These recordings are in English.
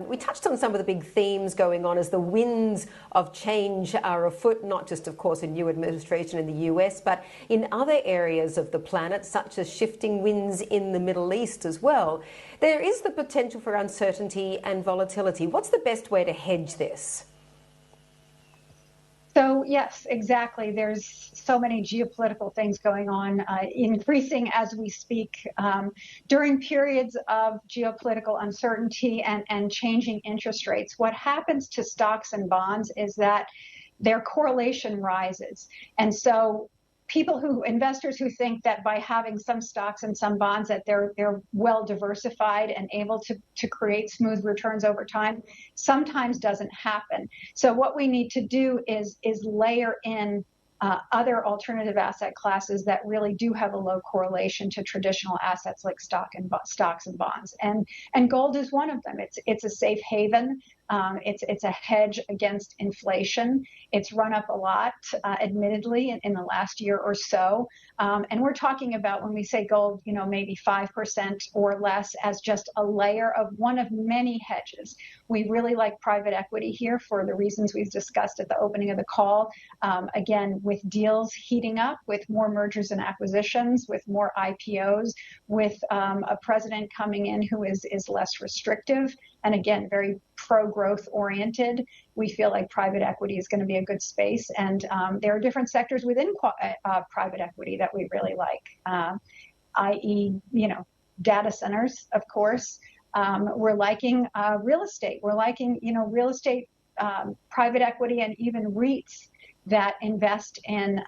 We touched on some of the big themes going on as the winds of change are afoot, not just, of course, in new administration in the US, but in other areas of the planet, such as shifting winds in the Middle East as well. There is the potential for uncertainty and volatility. What's the best way to hedge this? So yes, exactly. There's so many geopolitical things going on, increasing as we speak. During periods of geopolitical uncertainty and changing interest rates, what happens to stocks and bonds is that their correlation rises. And so investors who think that by having some stocks and some bonds that they're well diversified and able to create smooth returns over time, sometimes doesn't happen. So what we need to do is layer in other alternative asset classes that really do have a low correlation to traditional assets like stocks and bonds. And gold is one of them. It's a safe haven. It's a hedge against inflation. It's run up a lot, admittedly, in the last year or so. And we're talking about, when we say gold, maybe 5% or less as just a layer of one of many hedges. We really like private equity here for the reasons we've discussed at the opening of the call. Again, with deals heating up, with more mergers and acquisitions, with more IPOs, with a president coming in who is less restrictive, and again, very pro-growth oriented, we feel like private equity is going to be a good space. And there are different sectors within private equity that we really like, i.e., data centers, of course. We're liking real estate. We're liking, real estate, private equity, and even REITs that invest in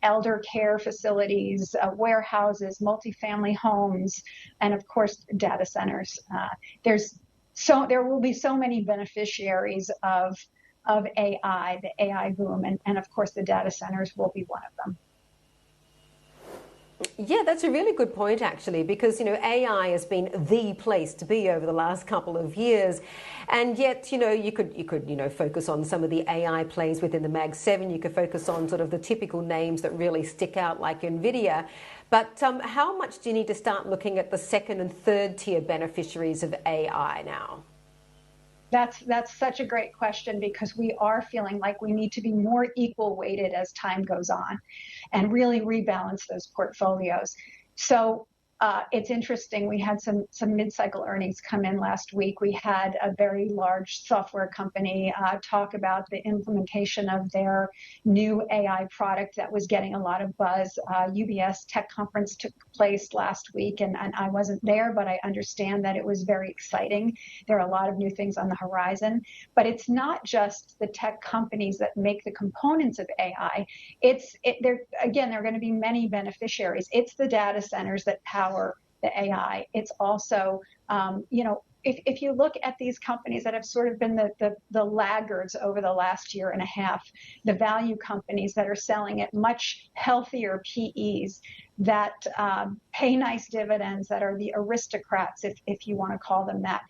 elder care facilities, warehouses, multifamily homes, and of course, data centers. There will be so many beneficiaries of AI, the AI boom, and of course the data centers will be one of them. Yeah, that's a really good point, actually, because, AI has been the place to be over the last couple of years. And yet, you could focus on some of the AI plays within the Mag 7. You could focus on sort of the typical names that really stick out, like NVIDIA. But how much do you need to start looking at the second and third tier beneficiaries of AI now? That's such a great question, because we are feeling like we need to be more equal weighted as time goes on and really rebalance those portfolios. So it's interesting. We had some mid-cycle earnings come in last week. We had a very large software company talk about the implementation of their new AI product that was getting a lot of buzz. UBS Tech Conference took place last week, and I wasn't there, but I understand that it was very exciting. There are a lot of new things on the horizon. But it's not just the tech companies that make the components of AI. There are going to be many beneficiaries. It's the data centers that power the AI. It's also, if you look at these companies that have sort of been the laggards over the last year and a half, the value companies that are selling at much healthier PEs, that pay nice dividends, that are the aristocrats, if you want to call them that.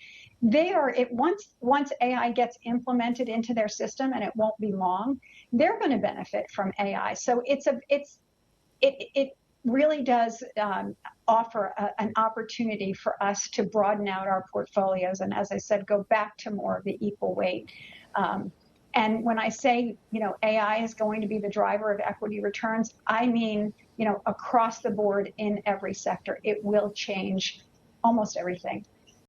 Once AI gets implemented into their system, and it won't be long, they're going to benefit from AI. So it really does offer an opportunity for us to broaden out our portfolios, and, as I said, go back to more of the equal weight. And when I say, AI is going to be the driver of equity returns, I mean, across the board in every sector. It will change almost everything.